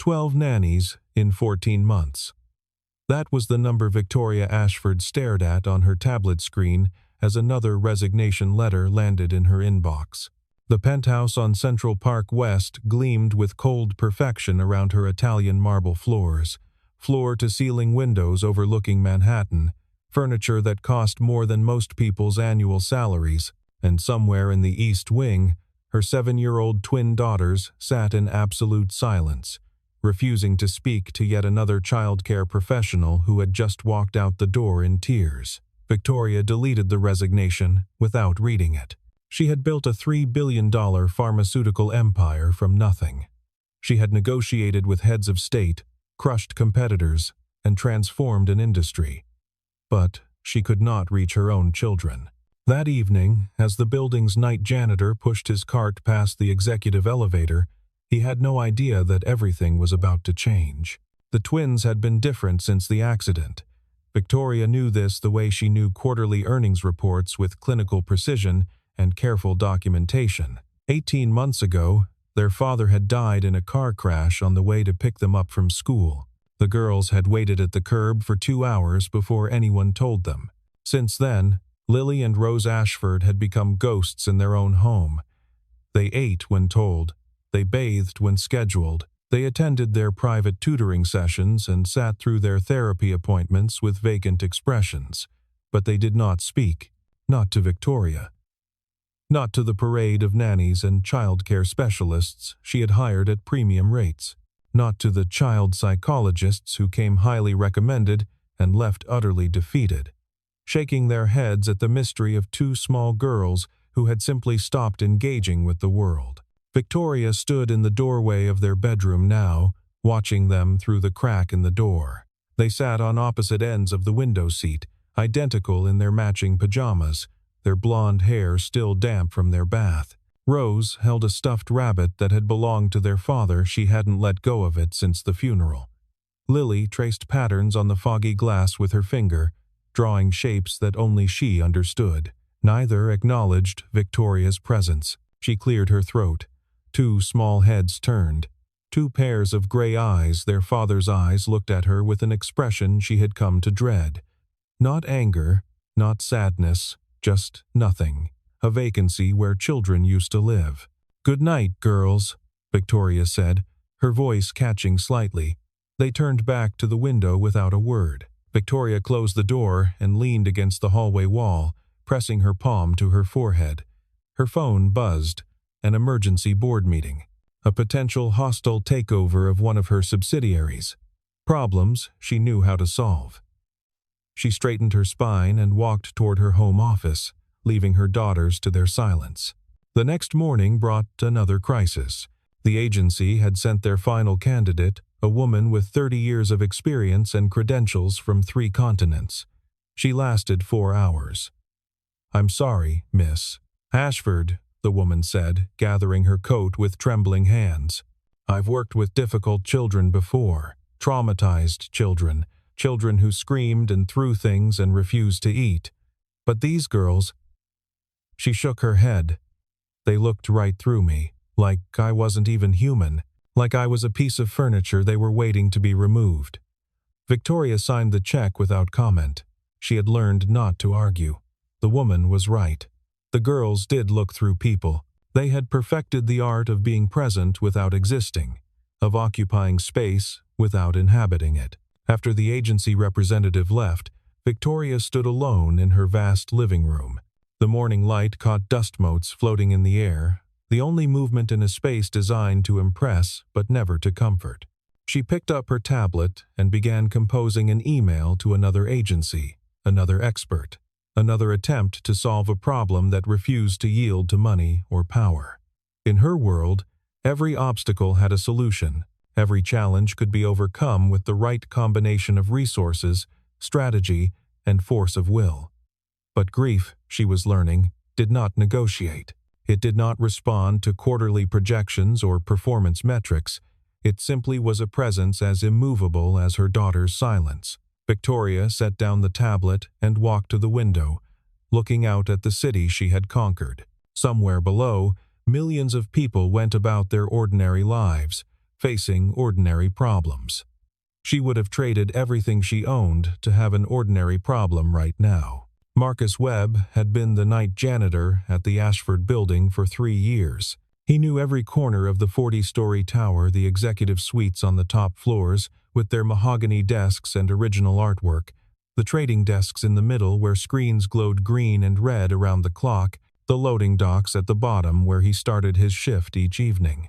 12 nannies in 14 months. That was the number Victoria Ashford stared at on her tablet screen as another resignation letter landed in her inbox. The penthouse on Central Park West gleamed with cold perfection around her Italian marble floors, floor-to-ceiling windows overlooking Manhattan, furniture that cost more than most people's annual salaries, and somewhere in the East Wing, her 7-year-old twin daughters sat in absolute silence, refusing to speak to yet another childcare professional who had just walked out the door in tears. Victoria deleted the resignation without reading it. She had built a $3 billion pharmaceutical empire from nothing. She had negotiated with heads of state, crushed competitors, and transformed an industry. But she could not reach her own children. That evening, as the building's night janitor pushed his cart past the executive elevator, he had no idea that everything was about to change. The twins had been different since the accident. Victoria knew this the way she knew quarterly earnings reports with clinical precision and careful documentation. 18 months ago, their father had died in a car crash on the way to pick them up from school. The girls had waited at the curb for 2 hours before anyone told them. Since then, Lily and Rose Ashford had become ghosts in their own home. They ate when told. They bathed when scheduled. They attended their private tutoring sessions and sat through their therapy appointments with vacant expressions. But they did not speak, not to Victoria. Not to the parade of nannies and childcare specialists she had hired at premium rates. Not to the child psychologists who came highly recommended and left utterly defeated, shaking their heads at the mystery of 2 small girls who had simply stopped engaging with the world. Victoria stood in the doorway of their bedroom now, watching them through the crack in the door. They sat on opposite ends of the window seat, identical in their matching pajamas, their blonde hair still damp from their bath. Rose held a stuffed rabbit that had belonged to their father. She hadn't let go of it since the funeral. Lily traced patterns on the foggy glass with her finger, drawing shapes that only she understood. Neither acknowledged Victoria's presence. She cleared her throat. 2 small heads turned. 2 pairs of gray eyes, their father's eyes, looked at her with an expression she had come to dread. Not anger, not sadness, just nothing. A vacancy where children used to live. "Good night, girls," Victoria said, her voice catching slightly. They turned back to the window without a word. Victoria closed the door and leaned against the hallway wall, pressing her palm to her forehead. Her phone buzzed. An emergency board meeting. A potential hostile takeover of one of her subsidiaries. Problems she knew how to solve. She straightened her spine and walked toward her home office, leaving her daughters to their silence. The next morning brought another crisis. The agency had sent their final candidate, a woman with 30 years of experience and credentials from 3 continents. She lasted 4 hours. "I'm sorry, Miss Ashford," the woman said, gathering her coat with trembling hands. "I've worked with difficult children before, traumatized children, children who screamed and threw things and refused to eat. But these girls—" She shook her head. "They looked right through me, like I wasn't even human, like I was a piece of furniture they were waiting to be removed." Victoria signed the check without comment. She had learned not to argue. The woman was right. The girls did look through people. They had perfected the art of being present without existing, of occupying space without inhabiting it. After the agency representative left, Victoria stood alone in her vast living room. The morning light caught dust motes floating in the air, the only movement in a space designed to impress but never to comfort. She picked up her tablet and began composing an email to another agency, another expert. Another attempt to solve a problem that refused to yield to money or power. In her world, every obstacle had a solution. Every challenge could be overcome with the right combination of resources, strategy, and force of will. But grief, she was learning, did not negotiate. It did not respond to quarterly projections or performance metrics. It simply was a presence as immovable as her daughter's silence. Victoria set down the tablet and walked to the window, looking out at the city she had conquered. Somewhere below, millions of people went about their ordinary lives, facing ordinary problems. She would have traded everything she owned to have an ordinary problem right now. Marcus Webb had been the night janitor at the Ashford building for 3 years. He knew every corner of the 40-story tower, the executive suites on the top floors, with their mahogany desks and original artwork, the trading desks in the middle where screens glowed green and red around the clock, the loading docks at the bottom where he started his shift each evening.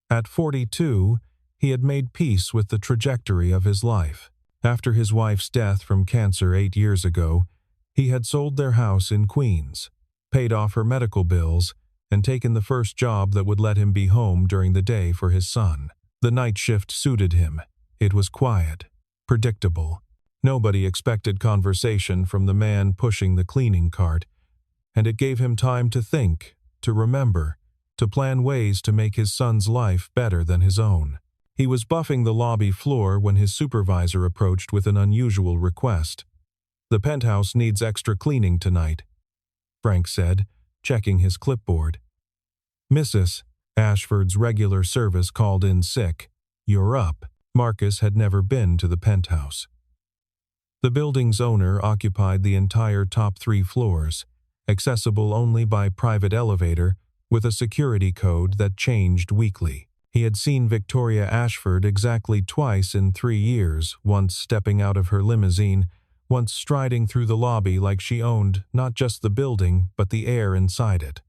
At 42, he had made peace with the trajectory of his life. After his wife's death from cancer 8 years ago, he had sold their house in Queens, paid off her medical bills, and taken the first job that would let him be home during the day for his son. The night shift suited him. It was quiet, predictable. Nobody expected conversation from the man pushing the cleaning cart, and it gave him time to think, to remember, to plan ways to make his son's life better than his own. He was buffing the lobby floor when his supervisor approached with an unusual request. "The penthouse needs extra cleaning tonight," Frank said, checking his clipboard. "Mrs. Ashford's regular service called in sick. You're up." Marcus had never been to the penthouse. The building's owner occupied the entire top 3 floors, accessible only by private elevator, with a security code that changed weekly. He had seen Victoria Ashford exactly twice in 3 years, once stepping out of her limousine, once striding through the lobby like she owned not just the building but the air inside it.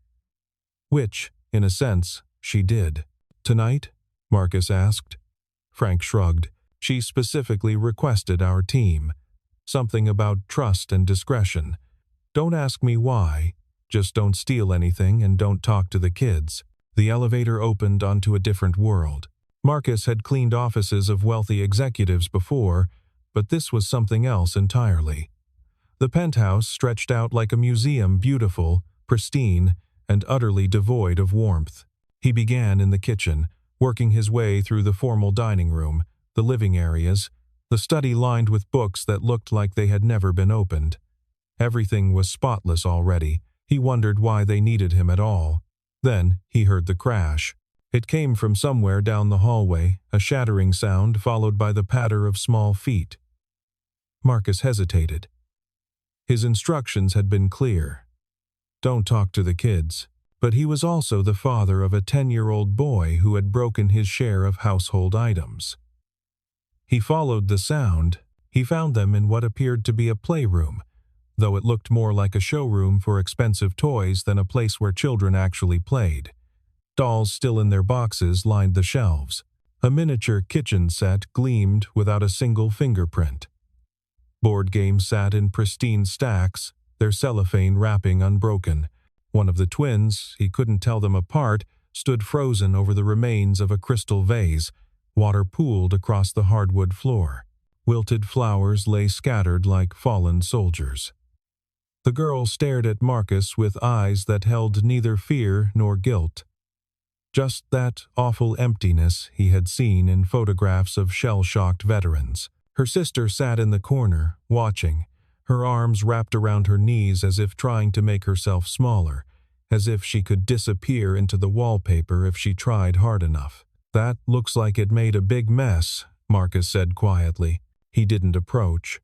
Which, in a sense, she did. "Tonight?" Marcus asked. Frank shrugged. "She specifically requested our team. Something about trust and discretion. Don't ask me why. Just don't steal anything and don't talk to the kids." The elevator opened onto a different world. Marcus had cleaned offices of wealthy executives before, but this was something else entirely. The penthouse stretched out like a museum, beautiful, pristine, and utterly devoid of warmth. He began in the kitchen, working his way through the formal dining room, the living areas, the study lined with books that looked like they had never been opened. Everything was spotless already. He wondered why they needed him at all. Then he heard the crash. It came from somewhere down the hallway, a shattering sound followed by the patter of small feet. Marcus hesitated. His instructions had been clear. Don't talk to the kids. But he was also the father of a 10-year-old boy who had broken his share of household items. He followed the sound. He found them in what appeared to be a playroom, though it looked more like a showroom for expensive toys than a place where children actually played. Dolls still in their boxes lined the shelves. A miniature kitchen set gleamed without a single fingerprint. Board games sat in pristine stacks, their cellophane wrapping unbroken. One of the twins, he couldn't tell them apart, stood frozen over the remains of a crystal vase. Water pooled across the hardwood floor. Wilted flowers lay scattered like fallen soldiers. The girl stared at Marcus with eyes that held neither fear nor guilt. Just that awful emptiness he had seen in photographs of shell-shocked veterans. Her sister sat in the corner, watching, her arms wrapped around her knees as if trying to make herself smaller, as if she could disappear into the wallpaper if she tried hard enough. "That looks like it made a big mess," Marcus said quietly. He didn't approach,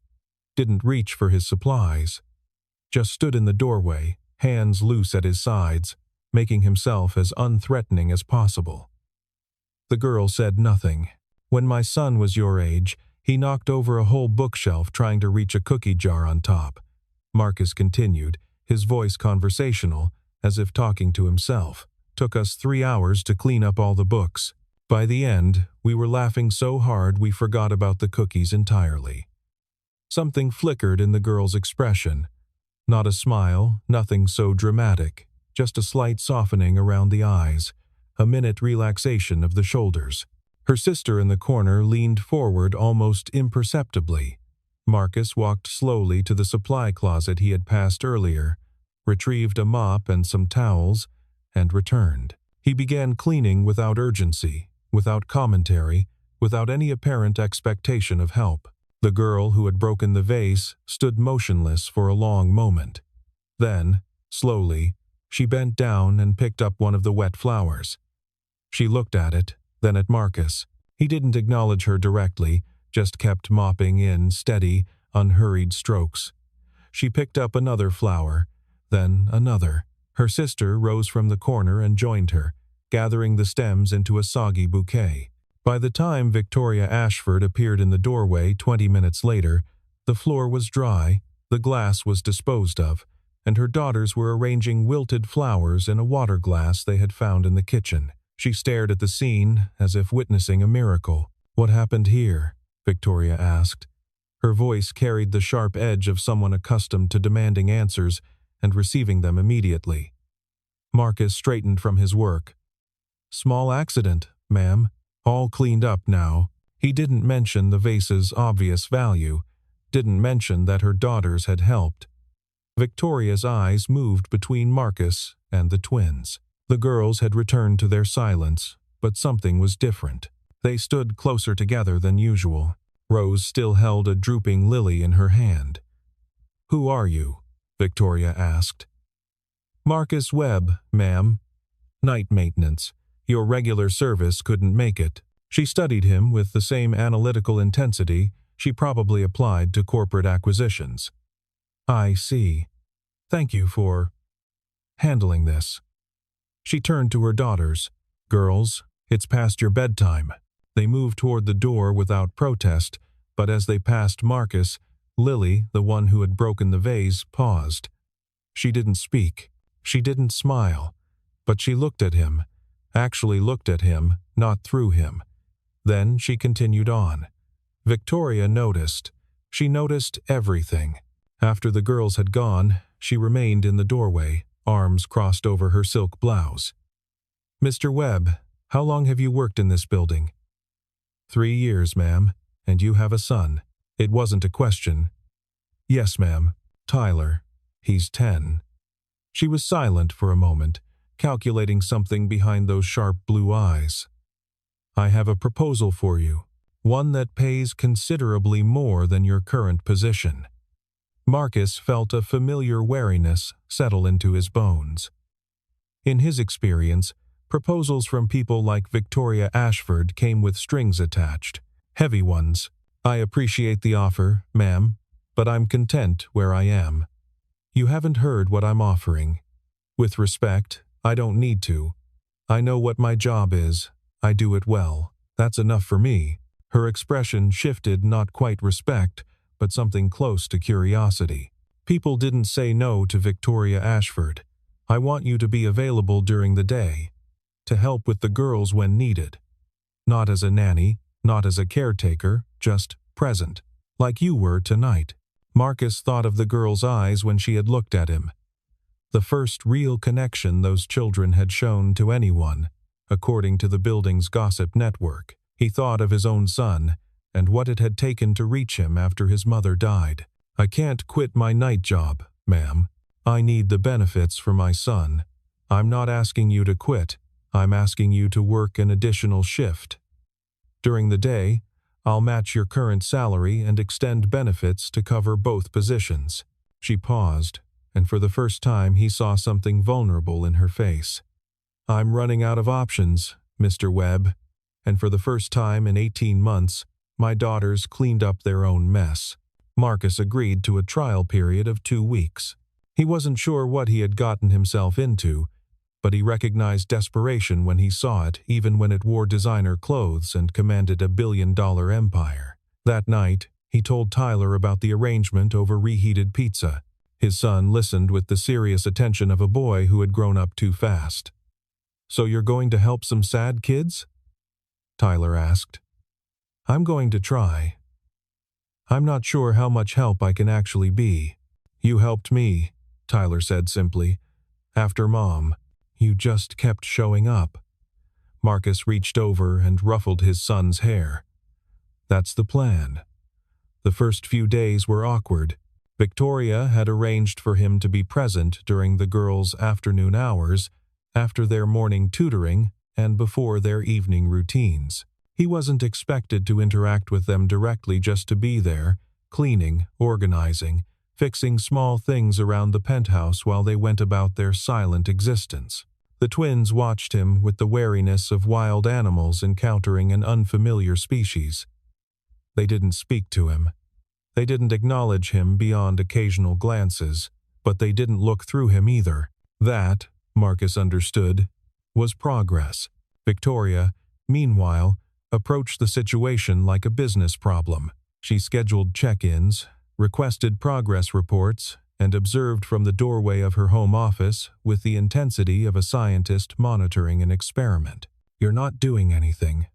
didn't reach for his supplies. Just stood in the doorway, hands loose at his sides, making himself as unthreatening as possible. The girl said nothing. "When my son was your age, he knocked over a whole bookshelf trying to reach a cookie jar on top." Marcus continued, his voice conversational, as if talking to himself. "Took us 3 hours to clean up all the books. By the end, we were laughing so hard we forgot about the cookies entirely." Something flickered in the girl's expression. Not a smile, nothing so dramatic, just a slight softening around the eyes, a minute relaxation of the shoulders. Her sister in the corner leaned forward almost imperceptibly. Marcus walked slowly to the supply closet he had passed earlier, retrieved a mop and some towels, and returned. He began cleaning without urgency, without commentary, without any apparent expectation of help. The girl who had broken the vase stood motionless for a long moment. Then, slowly, she bent down and picked up one of the wet flowers. She looked at it, then at Marcus. He didn't acknowledge her directly, just kept mopping in steady, unhurried strokes. She picked up another flower, then another. Her sister rose from the corner and joined her, gathering the stems into a soggy bouquet. By the time Victoria Ashford appeared in the doorway 20 minutes later, the floor was dry, the glass was disposed of, and her daughters were arranging wilted flowers in a water glass they had found in the kitchen. She stared at the scene as if witnessing a miracle. "What happened here?" Victoria asked. Her voice carried the sharp edge of someone accustomed to demanding answers and receiving them immediately. Marcus straightened from his work. "Small accident, ma'am. All cleaned up now." He didn't mention the vase's obvious value, didn't mention that her daughters had helped. Victoria's eyes moved between Marcus and the twins. The girls had returned to their silence, but something was different. They stood closer together than usual. Rose still held a drooping lily in her hand. "Who are you?" Victoria asked. "Marcus Webb, ma'am. Night maintenance. Your regular service couldn't make it." She studied him with the same analytical intensity she probably applied to corporate acquisitions. "I see. Thank you for handling this." She turned to her daughters. "Girls, it's past your bedtime." They moved toward the door without protest, but as they passed Marcus, Lily, the one who had broken the vase, paused. She didn't speak. She didn't smile. But she looked at him. Actually looked at him, not through him. Then she continued on. Victoria noticed. She noticed everything. After the girls had gone, she remained in the doorway, arms crossed over her silk blouse. "Mr. Webb, how long have you worked in this building?" 3 years, ma'am. And you have a son." It wasn't a question. "Yes, ma'am. Tyler. He's 10. She was silent for a moment, calculating something behind those sharp blue eyes. "I have a proposal for you, one that pays considerably more than your current position." Marcus felt a familiar wariness settle into his bones. In his experience, proposals from people like Victoria Ashford came with strings attached, heavy ones. "I appreciate the offer, ma'am, but I'm content where I am. You haven't heard what I'm offering. With respect, I don't need to. I know what my job is. I do it well. That's enough for me." Her expression shifted, not quite respect, but something close to curiosity. People didn't say no to Victoria Ashford. "I want you to be available during the day, to help with the girls when needed. Not as a nanny, not as a caretaker, just present, like you were tonight." Marcus thought of the girl's eyes when she had looked at him. The first real connection those children had shown to anyone, according to the building's gossip network. He thought of his own son, and what it had taken to reach him after his mother died. "I can't quit my night job, ma'am. I need the benefits for my son. I'm not asking you to quit. I'm asking you to work an additional shift. During the day, I'll match your current salary and extend benefits to cover both positions." She paused, and for the first time he saw something vulnerable in her face. "I'm running out of options, Mr. Webb, and for the first time in 18 months, my daughters cleaned up their own mess." Marcus agreed to a trial period of 2 weeks. He wasn't sure what he had gotten himself into, but he recognized desperation when he saw it, even when it wore designer clothes and commanded a billion-dollar empire. That night, he told Tyler about the arrangement over reheated pizza. His son listened with the serious attention of a boy who had grown up too fast. "So you're going to help some sad kids?" Tyler asked. "I'm going to try. I'm not sure how much help I can actually be." "You helped me," Tyler said simply. "After Mom. You just kept showing up." Marcus reached over and ruffled his son's hair. "That's the plan." The first few days were awkward. Victoria had arranged for him to be present during the girls' afternoon hours, after their morning tutoring, and before their evening routines. He wasn't expected to interact with them directly, just to be there, cleaning, organizing, fixing small things around the penthouse while they went about their silent existence. The twins watched him with the wariness of wild animals encountering an unfamiliar species. They didn't speak to him. They didn't acknowledge him beyond occasional glances, but they didn't look through him either. That, Marcus understood, was progress. Victoria, meanwhile, approached the situation like a business problem. She scheduled check-ins, requested progress reports, and observed from the doorway of her home office with the intensity of a scientist monitoring an experiment. "You're not doing anything,"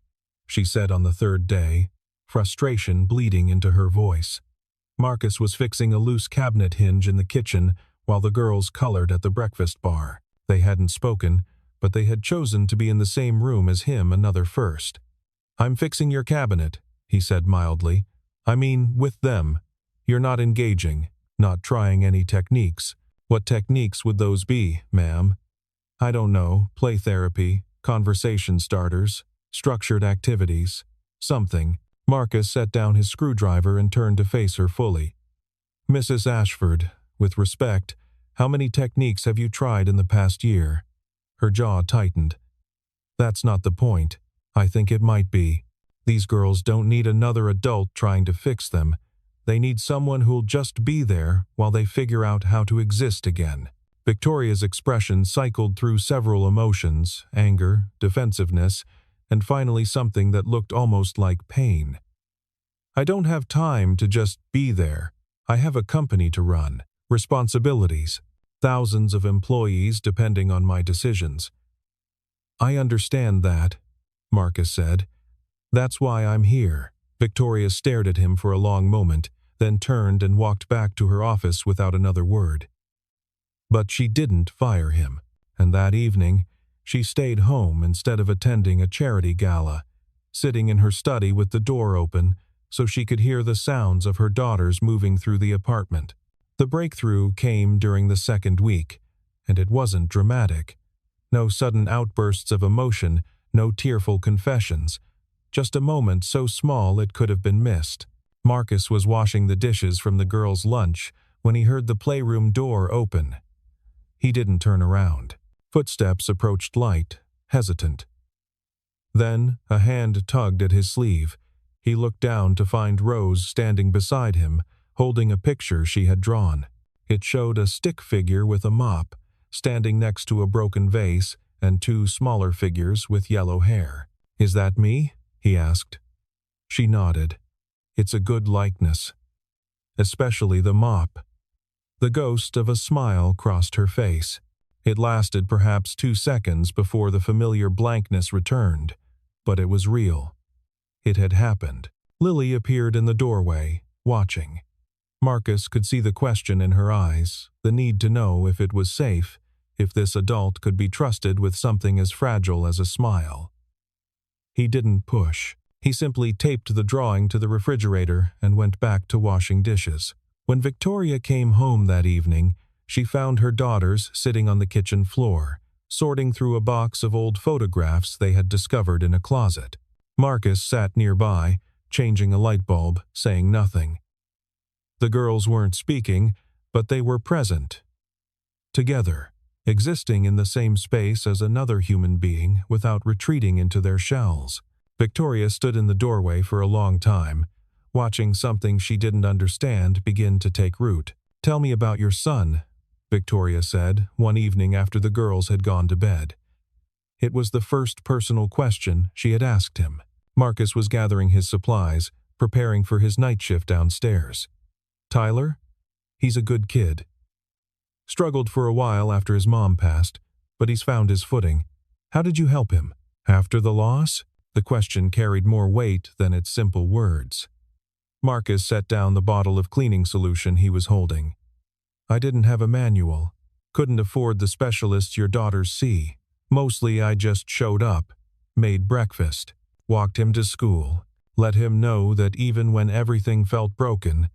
she said on the third day, frustration bleeding into her voice. Marcus was fixing a loose cabinet hinge in the kitchen while the girls colored at the breakfast bar. They hadn't spoken, but they had chosen to be in the same room as him another first. "I'm fixing your cabinet," he said mildly. "I mean, with them. You're not engaging, not trying any techniques. What techniques would those be, ma'am?" "I don't know. Play therapy, conversation starters, structured activities, something." Marcus set down his screwdriver and turned to face her fully. "Mrs. Ashford, with respect, how many techniques have you tried in the past year?" Her jaw tightened. "That's not the point. I think it might be. These girls don't need another adult trying to fix them. They need someone who'll just be there while they figure out how to exist again." Victoria's expression cycled through several emotions: anger, defensiveness, and finally something that looked almost like pain. "I don't have time to just be there. I have a company to run, responsibilities, thousands of employees depending on my decisions." "I understand that," Marcus said. "That's why I'm here." Victoria stared at him for a long moment, then turned and walked back to her office without another word. But she didn't fire him, and that evening, she stayed home instead of attending a charity gala, sitting in her study with the door open so she could hear the sounds of her daughters moving through the apartment. The breakthrough came during the second week, and it wasn't dramatic. No sudden outbursts of emotion, no tearful confessions, just a moment so small it could have been missed. Marcus was washing the dishes from the girls' lunch when he heard the playroom door open. He didn't turn around. Footsteps approached light, hesitant. Then a hand tugged at his sleeve. He looked down to find Rose standing beside him, holding a picture she had drawn. It showed a stick figure with a mop, standing next to a broken vase and two smaller figures with yellow hair. "Is that me?" he asked. She nodded. "It's a good likeness. Especially the mop." The ghost of a smile crossed her face. It lasted perhaps 2 seconds before the familiar blankness returned, but it was real. It had happened. Lily appeared in the doorway, watching. Marcus could see the question in her eyes, the need to know if it was safe, if this adult could be trusted with something as fragile as a smile. He didn't push. He simply taped the drawing to the refrigerator and went back to washing dishes. When Victoria came home that evening, she found her daughters sitting on the kitchen floor, sorting through a box of old photographs they had discovered in a closet. Marcus sat nearby, changing a light bulb, saying nothing. The girls weren't speaking, but they were present. Together, existing in the same space as another human being without retreating into their shells. Victoria stood in the doorway for a long time, watching something she didn't understand begin to take root. "Tell me about your son," Victoria said, one evening after the girls had gone to bed. It was the first personal question she had asked him. Marcus was gathering his supplies, preparing for his night shift downstairs. "Tyler? He's a good kid. Struggled for a while after his mom passed, but he's found his footing. How did you help him? After the loss?" The question carried more weight than its simple words. Marcus set down the bottle of cleaning solution he was holding. "I didn't have a manual. Couldn't afford the specialists your daughters see. Mostly I just showed up, made breakfast, walked him to school, let him know that even when everything felt broken,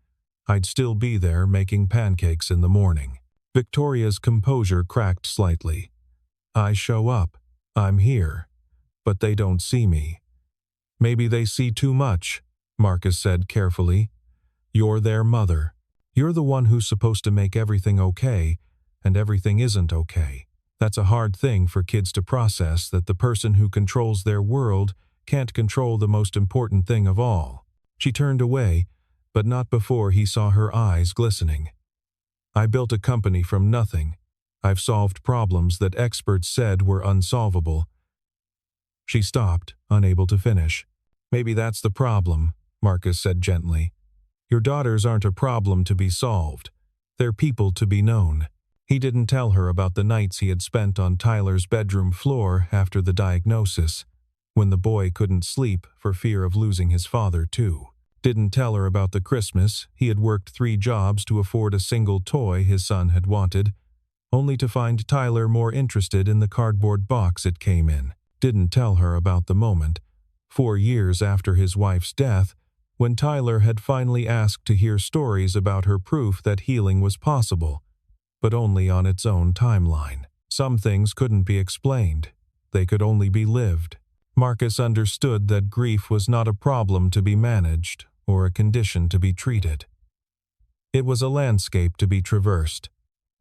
I'd still be there making pancakes in the morning." Victoria's composure cracked slightly. "I show up. I'm here. But they don't see me." "Maybe they see too much," Marcus said carefully. "You're their mother. You're the one who's supposed to make everything okay, and everything isn't okay. That's a hard thing for kids to process, that the person who controls their world can't control the most important thing of all. She turned away, but not before he saw her eyes glistening. I built a company from nothing. I've solved problems that experts said were unsolvable. She stopped, unable to finish. Maybe that's the problem, Marcus said gently. Your daughters aren't a problem to be solved. They're people to be known. He didn't tell her about the nights he had spent on Tyler's bedroom floor after the diagnosis, when the boy couldn't sleep for fear of losing his father too. Didn't tell her about the Christmas he had worked 3 jobs to afford a single toy his son had wanted, only to find Tyler more interested in the cardboard box it came in. Didn't tell her about the moment, 4 years after his wife's death, when Tyler had finally asked to hear stories about her, proof that healing was possible, but only on its own timeline. Some things couldn't be explained. They could only be lived. Marcus understood that grief was not a problem to be managed or a condition to be treated. It was a landscape to be traversed,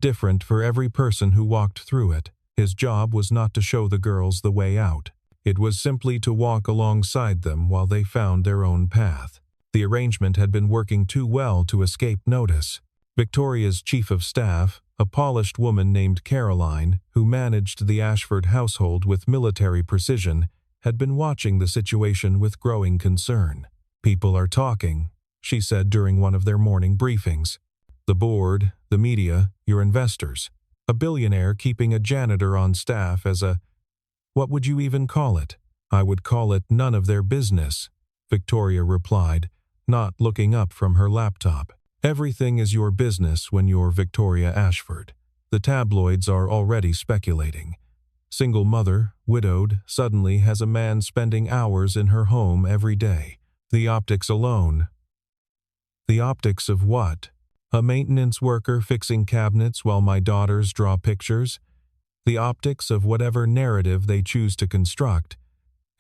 different for every person who walked through it. His job was not to show the girls the way out. It was simply to walk alongside them while they found their own path. The arrangement had been working too well to escape notice. Victoria's chief of staff, a polished woman named Caroline, who managed the Ashford household with military precision, had been watching the situation with growing concern. People are talking, she said during one of their morning briefings. The board, the media, your investors. A billionaire keeping a janitor on staff as a... What would you even call it? I would call it none of their business, Victoria replied, not looking up from her laptop. Everything is your business when you're Victoria Ashford. The tabloids are already speculating. Single mother, widowed, suddenly has a man spending hours in her home every day. The optics alone. The optics of what? A maintenance worker fixing cabinets while my daughters draw pictures? The optics of whatever narrative they choose to construct.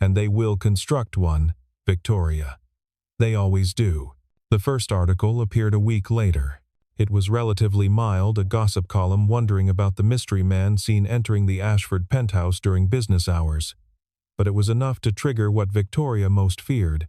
And they will construct one, Victoria. They always do. The first article appeared a week later. It was relatively mild, a gossip column wondering about the mystery man seen entering the Ashford penthouse during business hours. But it was enough to trigger what Victoria most feared.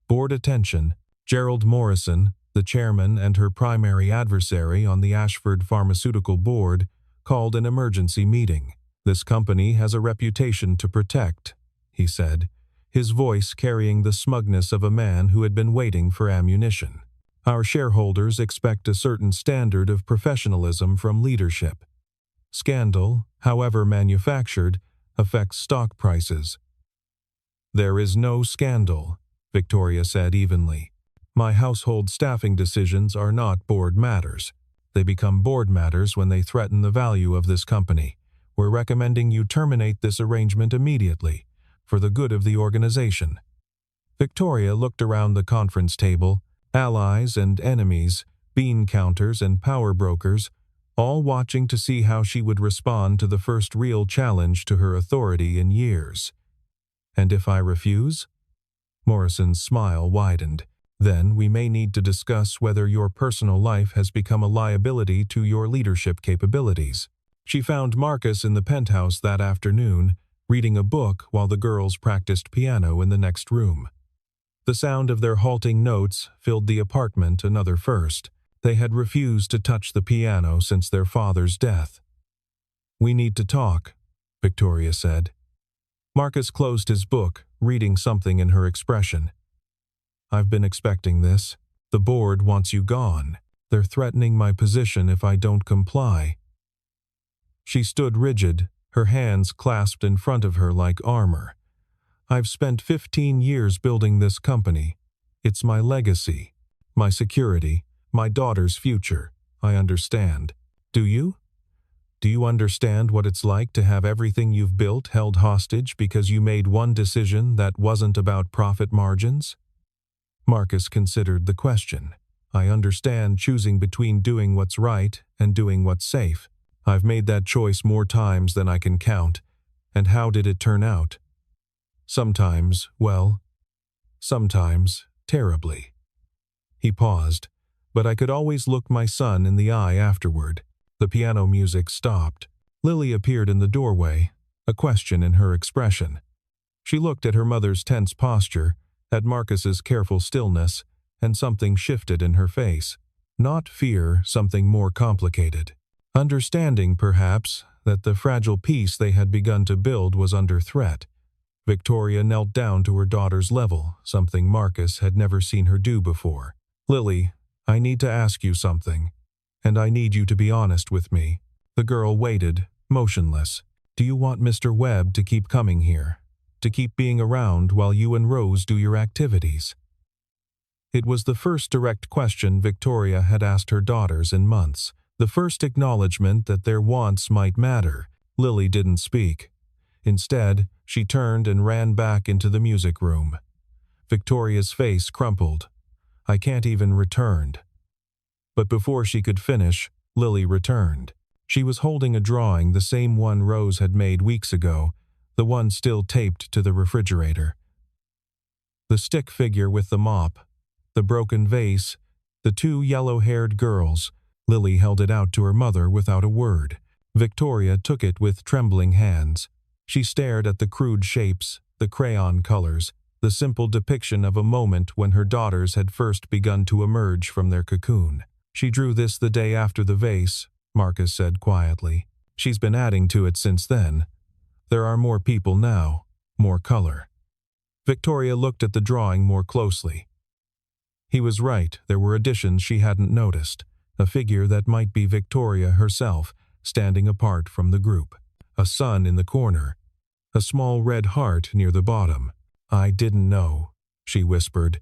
Board attention. Gerald Morrison, the chairman and her primary adversary on the Ashford Pharmaceutical Board, called an emergency meeting. This company has a reputation to protect, he said, his voice carrying the smugness of a man who had been waiting for ammunition. Our shareholders expect a certain standard of professionalism from leadership. Scandal, however manufactured, affects stock prices. There is no scandal, Victoria said evenly. My household staffing decisions are not board matters. They become board matters when they threaten the value of this company. We're recommending you terminate this arrangement immediately, for the good of the organization. Victoria looked around the conference table, allies and enemies, bean counters and power brokers, all watching to see how she would respond to the first real challenge to her authority in years. And if I refuse? Morrison's smile widened. Then we may need to discuss whether your personal life has become a liability to your leadership capabilities. She found Marcus in the penthouse that afternoon, reading a book while the girls practiced piano in the next room. The sound of their halting notes filled the apartment, another first. They had refused to touch the piano since their father's death. We need to talk, Victoria said. Marcus closed his book, reading something in her expression. I've been expecting this. The board wants you gone. They're threatening my position if I don't comply. She stood rigid, her hands clasped in front of her like armor. I've spent 15 years building this company. It's my legacy, my security, my daughter's future. I understand. Do you? Do you understand what it's like to have everything you've built held hostage because you made one decision that wasn't about profit margins? Marcus considered the question. I understand choosing between doing what's right and doing what's safe. I've made that choice more times than I can count. And how did it turn out? Sometimes, well, sometimes terribly. He paused, but I could always look my son in the eye afterward. The piano music stopped. Lily appeared in the doorway, a question in her expression. She looked at her mother's tense posture, at Marcus's careful stillness, and something shifted in her face. Not fear, something more complicated. Understanding, perhaps, that the fragile peace they had begun to build was under threat. Victoria knelt down to her daughter's level, something Marcus had never seen her do before. "Lily, I need to ask you something, and I need you to be honest with me." The girl waited, motionless. "Do you want Mr. Webb to keep coming here? To keep being around while you and Rose do your activities?" It was the first direct question Victoria had asked her daughters in months, the first acknowledgement that their wants might matter. Lily didn't speak. Instead, she turned and ran back into the music room. Victoria's face crumpled. "I can't even," returned. But before she could finish, Lily returned. She was holding a drawing, the same one Rose had made weeks ago, the one still taped to the refrigerator. The stick figure with the mop, the broken vase, the two yellow-haired girls. Lily held it out to her mother without a word. Victoria took it with trembling hands. She stared at the crude shapes, the crayon colors, the simple depiction of a moment when her daughters had first begun to emerge from their cocoon. "She drew this the day after the vase," Marcus said quietly. "She's been adding to it since then. There are more people now, more color." Victoria looked at the drawing more closely. He was right, there were additions she hadn't noticed. A figure that might be Victoria herself, standing apart from the group. A sun in the corner. A small red heart near the bottom. "I didn't know," she whispered.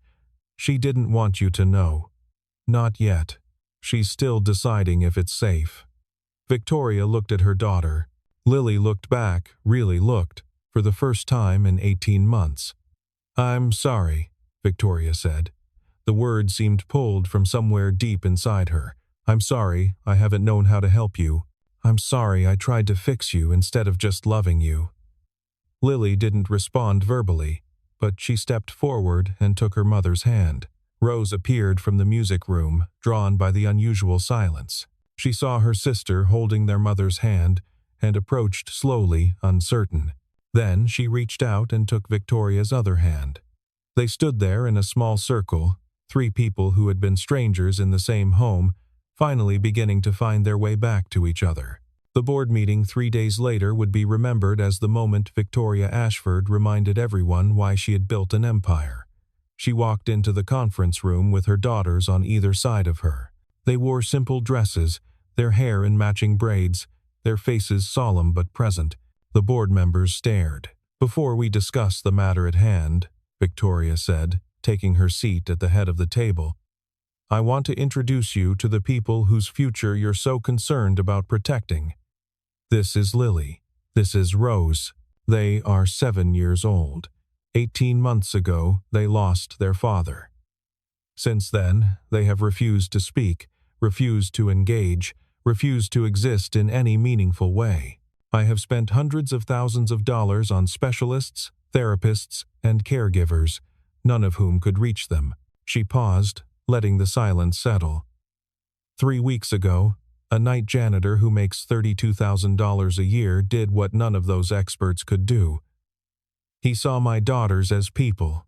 "She didn't want you to know. Not yet. She's still deciding if it's safe." Victoria looked at her daughter. Lily looked back, really looked, for the first time in 18 months. "I'm sorry," Victoria said. The word seemed pulled from somewhere deep inside her. "I'm sorry, I haven't known how to help you. I'm sorry I tried to fix you instead of just loving you." Lily didn't respond verbally, but she stepped forward and took her mother's hand. Rose appeared from the music room, drawn by the unusual silence. She saw her sister holding their mother's hand and approached slowly, uncertain. Then she reached out and took Victoria's other hand. They stood there in a small circle, 3 people who had been strangers in the same home, finally beginning to find their way back to each other. The board meeting 3 days later would be remembered as the moment Victoria Ashford reminded everyone why she had built an empire. She walked into the conference room with her daughters on either side of her. They wore simple dresses, their hair in matching braids, their faces solemn but present. The board members stared. "Before we discuss the matter at hand," Victoria said, taking her seat at the head of the table, "I want to introduce you to the people whose future you're so concerned about protecting. This is Lily. This is Rose. They are 7 years old. 18 months ago, they lost their father. Since then, they have refused to speak, refused to engage, refused to exist in any meaningful way. I have spent hundreds of thousands of dollars on specialists, therapists, and caregivers, none of whom could reach them." She paused, letting the silence settle. 3 weeks ago, a night janitor who makes $32,000 a year did what none of those experts could do. He saw my daughters as people,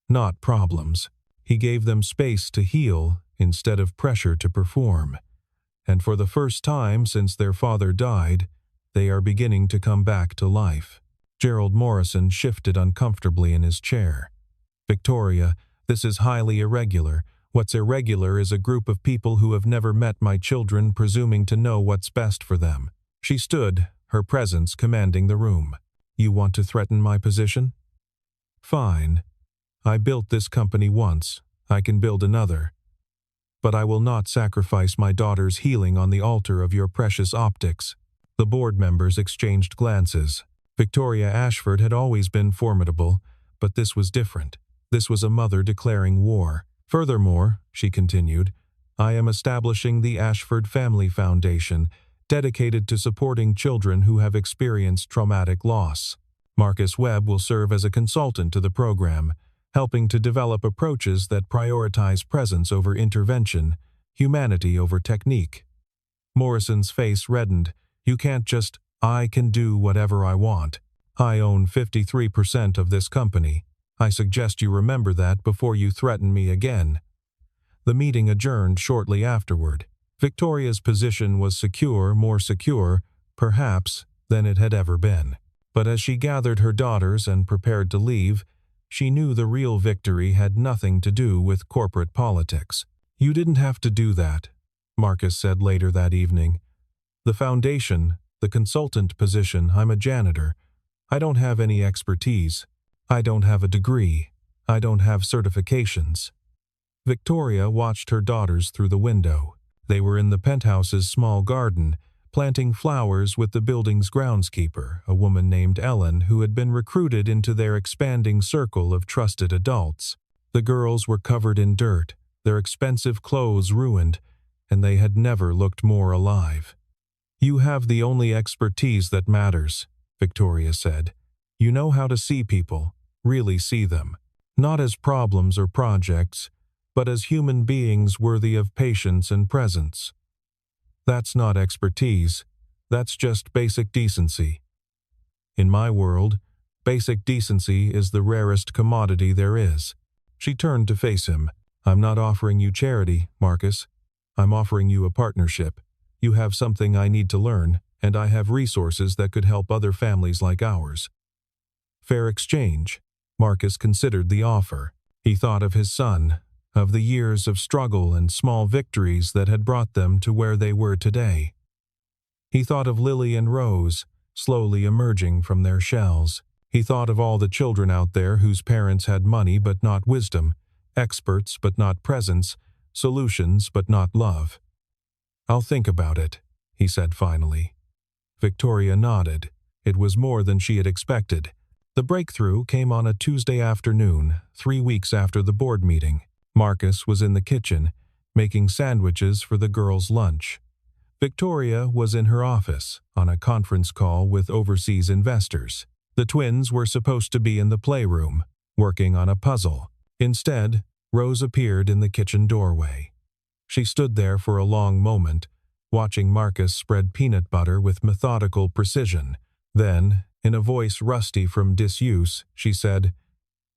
not problems. He gave them space to heal instead of pressure to perform. And for the first time since their father died, they are beginning to come back to life. Gerald Morrison shifted uncomfortably in his chair. "Victoria, this is highly irregular. What's irregular is a group of people who have never met my children presuming to know what's best for them." She stood, her presence commanding the room. "You want to threaten my position? Fine. I built this company once. I can build another. But I will not sacrifice my daughter's healing on the altar of your precious optics." The board members exchanged glances. Victoria Ashford had always been formidable, but this was different. This was a mother declaring war. "Furthermore," she continued, "I am establishing the Ashford Family Foundation, dedicated to supporting children who have experienced traumatic loss. Marcus Webb will serve as a consultant to the program, helping to develop approaches that prioritize presence over intervention, humanity over technique." Morrison's face reddened. You can't just, I can do whatever I want. I own 53% of this company. I suggest you remember that before you threaten me again." The meeting adjourned shortly afterward. Victoria's position was secure, more secure, perhaps, than it had ever been. But as she gathered her daughters and prepared to leave, she knew the real victory had nothing to do with corporate politics. "You didn't have to do that," Marcus said later that evening. "The foundation, the consultant position, I'm a janitor. I don't have any expertise. I don't have a degree. I don't have certifications." Victoria watched her daughters through the window. They were in the penthouse's small garden, planting flowers with the building's groundskeeper, a woman named Ellen, who had been recruited into their expanding circle of trusted adults. The girls were covered in dirt, their expensive clothes ruined, and they had never looked more alive. "You have the only expertise that matters," Victoria said. "You know how to see people, really see them, not as problems or projects, but as human beings worthy of patience and presence. That's not expertise, that's just basic decency. In my world, basic decency is the rarest commodity there is." She turned to face him. "I'm not offering you charity, Marcus. I'm offering you a partnership. You have something I need to learn, and I have resources that could help other families like ours." Fair exchange. Marcus considered the offer. He thought of his son, of the years of struggle and small victories that had brought them to where they were today. He thought of Lily and Rose, slowly emerging from their shells. He thought of all the children out there whose parents had money but not wisdom, experts but not presence, solutions but not love. "I'll think about it," he said finally. Victoria nodded. It was more than she had expected. The breakthrough came on a Tuesday afternoon, 3 weeks after the board meeting. Marcus was in the kitchen, making sandwiches for the girls' lunch. Victoria was in her office, on a conference call with overseas investors. The twins were supposed to be in the playroom, working on a puzzle. Instead, Rose appeared in the kitchen doorway. She stood there for a long moment, watching Marcus spread peanut butter with methodical precision. Then, in a voice rusty from disuse, she said,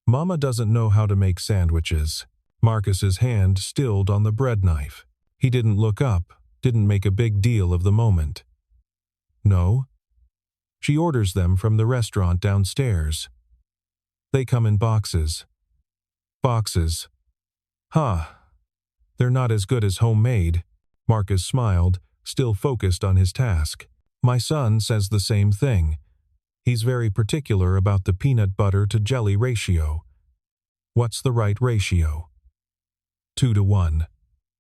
"Mama doesn't know how to make sandwiches." Marcus's hand stilled on the bread knife. He didn't look up, didn't make a big deal of the moment. "No? She orders them from the restaurant downstairs. They come in boxes." "Boxes. Huh. They're not as good as homemade." Marcus smiled, still focused on his task. "My son says the same thing. He's very particular about the peanut butter to jelly ratio." "What's the right ratio?" 2-to-1,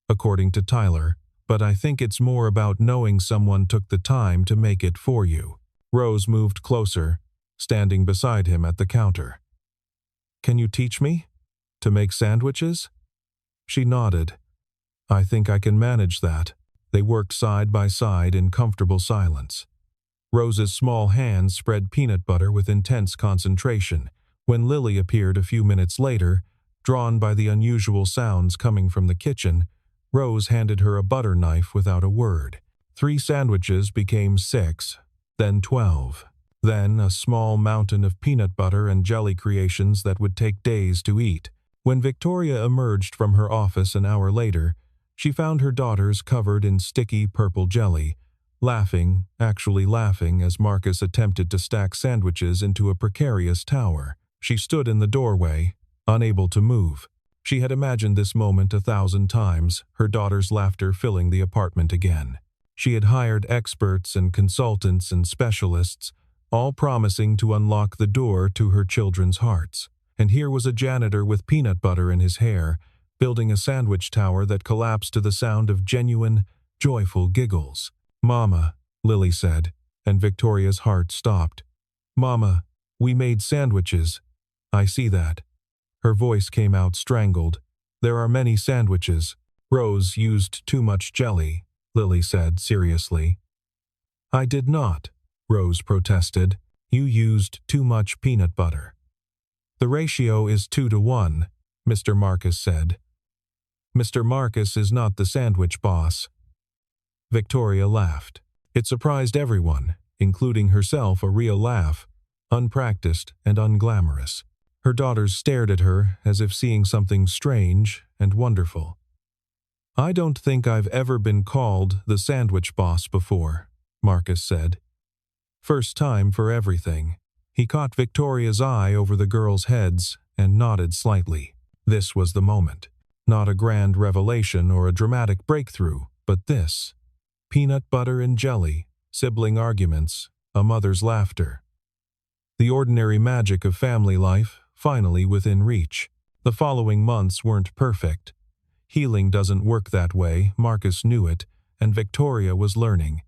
according to Tyler, but I think it's more about knowing someone took the time to make it for you. Rose moved closer, standing beside him at the counter. "Can you teach me? To make sandwiches?" She nodded. "I think I can manage that." They worked side by side in comfortable silence. Rose's small hands spread peanut butter with intense concentration. When Lily appeared a few minutes later, drawn by the unusual sounds coming from the kitchen, Rose handed her a butter knife without a word. 3 sandwiches became 6, then 12. Then a small mountain of peanut butter and jelly creations that would take days to eat. When Victoria emerged from her office an hour later, she found her daughters covered in sticky purple jelly, laughing, actually laughing, as Marcus attempted to stack sandwiches into a precarious tower. She stood in the doorway, unable to move. She had imagined this moment 1,000 times, her daughter's laughter filling the apartment again. She had hired experts and consultants and specialists, all promising to unlock the door to her children's hearts. And here was a janitor with peanut butter in his hair, building a sandwich tower that collapsed to the sound of genuine, joyful giggles. "Mama," Lily said, and Victoria's heart stopped. "Mama, we made sandwiches. I see that." Her voice came out strangled. "There are many sandwiches. Rose used too much jelly," Lily said seriously. "I did not," Rose protested. "You used too much peanut butter." "The ratio is 2-to-1, Mr. Marcus said." "Mr. Marcus is not the sandwich boss." Victoria laughed. It surprised everyone, including herself, a real laugh, unpracticed and unglamorous. Her daughters stared at her as if seeing something strange and wonderful. "I don't think I've ever been called the sandwich boss before," Marcus said. First time for everything. He caught Victoria's eye over the girls' heads and nodded slightly. This was the moment. Not a grand revelation or a dramatic breakthrough, but this. Peanut butter and jelly, sibling arguments, a mother's laughter. The ordinary magic of family life, finally within reach. The following months weren't perfect. Healing doesn't work that way, Marcus knew it, and Victoria was learning.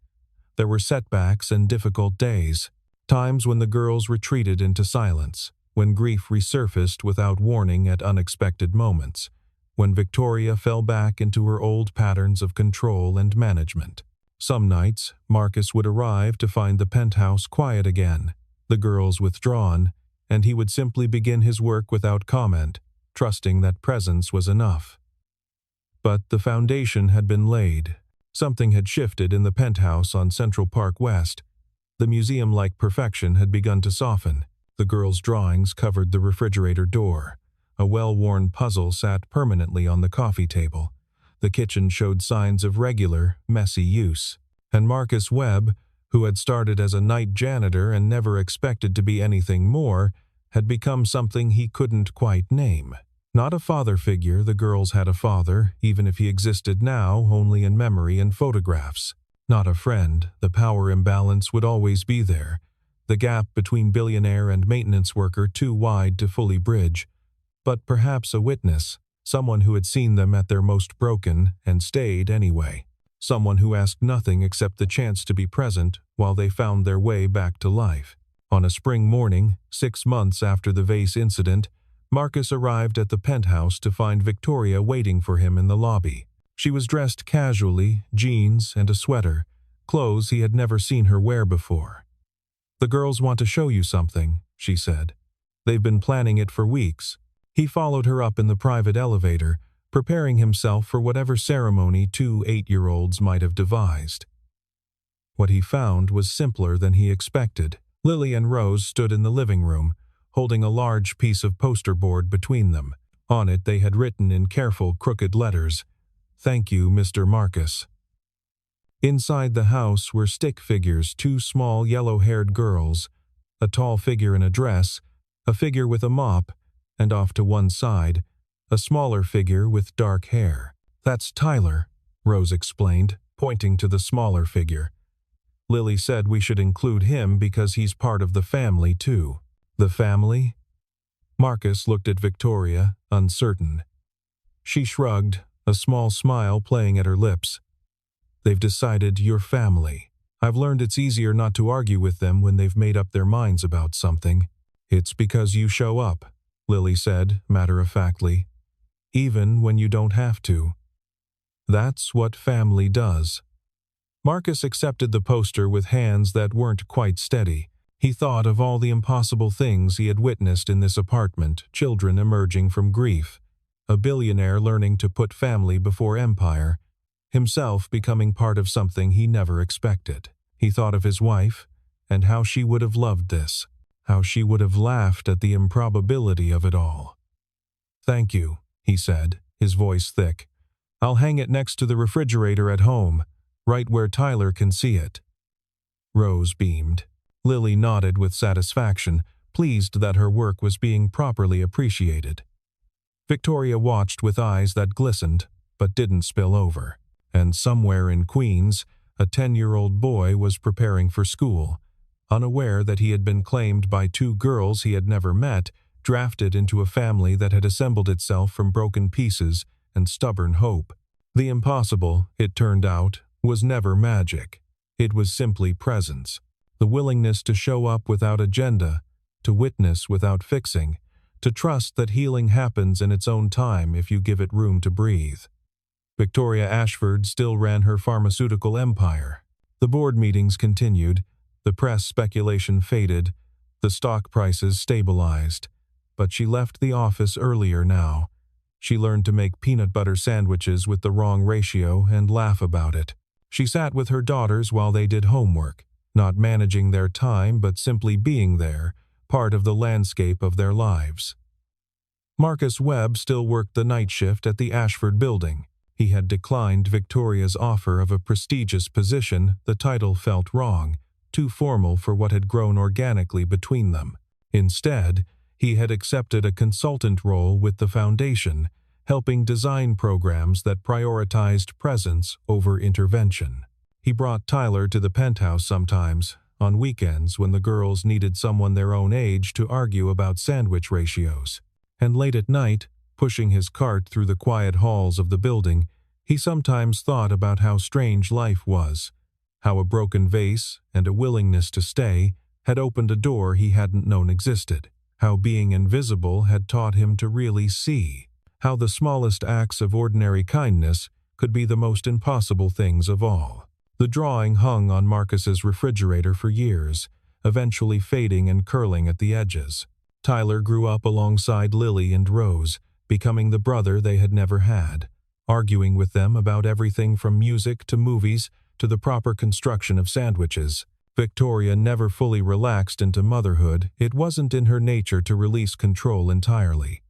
There were setbacks and difficult days, times when the girls retreated into silence, when grief resurfaced without warning at unexpected moments, when Victoria fell back into her old patterns of control and management. Some nights, Marcus would arrive to find the penthouse quiet again, the girls withdrawn, and he would simply begin his work without comment, trusting that presence was enough. But the foundation had been laid. Something had shifted in the penthouse on Central Park West. The museum-like perfection had begun to soften. The girls' drawings covered the refrigerator door. A well-worn puzzle sat permanently on the coffee table. The kitchen showed signs of regular, messy use. And Marcus Webb, who had started as a night janitor and never expected to be anything more, had become something he couldn't quite name. Not a father figure, the girls had a father, even if he existed now only in memory and photographs. Not a friend, the power imbalance would always be there. The gap between billionaire and maintenance worker too wide to fully bridge. But perhaps a witness, someone who had seen them at their most broken and stayed anyway. Someone who asked nothing except the chance to be present while they found their way back to life. On a spring morning, 6 months after the vase incident, Marcus arrived at the penthouse to find Victoria waiting for him in the lobby. She was dressed casually, jeans and a sweater, clothes he had never seen her wear before. "The girls want to show you something," she said. "They've been planning it for weeks." He followed her up in the private elevator, preparing himself for whatever ceremony 2 8-year-olds might have devised. What he found was simpler than he expected. Lily and Rose stood in the living room, holding a large piece of poster board between them. On it they had written in careful, crooked letters, "Thank you, Mr. Marcus." Inside the house were stick figures, 2 small yellow-haired girls, a tall figure in a dress, a figure with a mop, and off to one side, a smaller figure with dark hair. "That's Tyler," Rose explained, pointing to the smaller figure. "Lily said we should include him because he's part of the family, too." "The family?" Marcus looked at Victoria, uncertain. She shrugged, a small smile playing at her lips. "They've decided you're family. I've learned it's easier not to argue with them when they've made up their minds about something." "It's because you show up," Lily said, matter-of-factly. "Even when you don't have to. That's what family does." Marcus accepted the poster with hands that weren't quite steady. He thought of all the impossible things he had witnessed in this apartment, children emerging from grief, a billionaire learning to put family before empire, himself becoming part of something he never expected. He thought of his wife, and how she would have loved this, how she would have laughed at the improbability of it all. "Thank you," he said, his voice thick. "I'll hang it next to the refrigerator at home, right where Tyler can see it." Rose beamed. Lily nodded with satisfaction, pleased that her work was being properly appreciated. Victoria watched with eyes that glistened, but didn't spill over. And somewhere in Queens, a 10-year-old boy was preparing for school, unaware that he had been claimed by 2 girls he had never met, drafted into a family that had assembled itself from broken pieces and stubborn hope. The impossible, it turned out, was never magic. It was simply presence. The willingness to show up without agenda, to witness without fixing, to trust that healing happens in its own time if you give it room to breathe. Victoria Ashford still ran her pharmaceutical empire. The board meetings continued, the press speculation faded, the stock prices stabilized. But she left the office earlier now. She learned to make peanut butter sandwiches with the wrong ratio and laugh about it. She sat with her daughters while they did homework, not managing their time but simply being there, part of the landscape of their lives. Marcus Webb still worked the night shift at the Ashford building. He had declined Victoria's offer of a prestigious position. The title felt wrong, too formal for what had grown organically between them. Instead, he had accepted a consultant role with the foundation, helping design programs that prioritized presence over intervention. He brought Tyler to the penthouse sometimes, on weekends when the girls needed someone their own age to argue about sandwich ratios. And late at night, pushing his cart through the quiet halls of the building, he sometimes thought about how strange life was, how a broken vase and a willingness to stay had opened a door he hadn't known existed, how being invisible had taught him to really see, how the smallest acts of ordinary kindness could be the most impossible things of all. The drawing hung on Marcus's refrigerator for years, eventually fading and curling at the edges. Tyler grew up alongside Lily and Rose, becoming the brother they had never had, arguing with them about everything from music to movies to the proper construction of sandwiches. Victoria never fully relaxed into motherhood. It wasn't in her nature to release control entirely.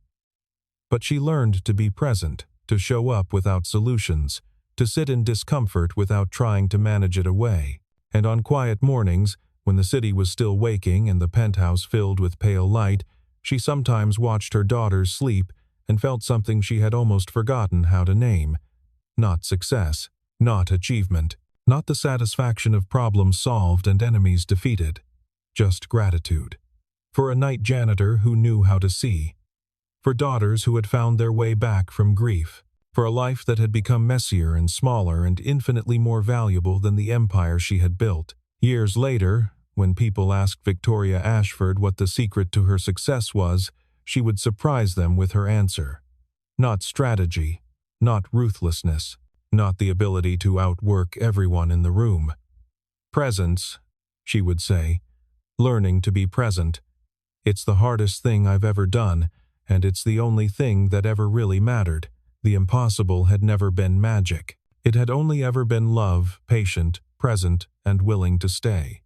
But she learned to be present, to show up without solutions, to sit in discomfort without trying to manage it away. And on quiet mornings, when the city was still waking and the penthouse filled with pale light, she sometimes watched her daughters sleep and felt something she had almost forgotten how to name. Not success, not achievement, not the satisfaction of problems solved and enemies defeated. Just gratitude. For a night janitor who knew how to see. For daughters who had found their way back from grief. For a life that had become messier and smaller and infinitely more valuable than the empire she had built. Years later, when people asked Victoria Ashford what the secret to her success was, she would surprise them with her answer. Not strategy, not ruthlessness, not the ability to outwork everyone in the room. Presence, she would say, learning to be present. It's the hardest thing I've ever done, and it's the only thing that ever really mattered. The impossible had never been magic. It had only ever been love, patient, present, and willing to stay.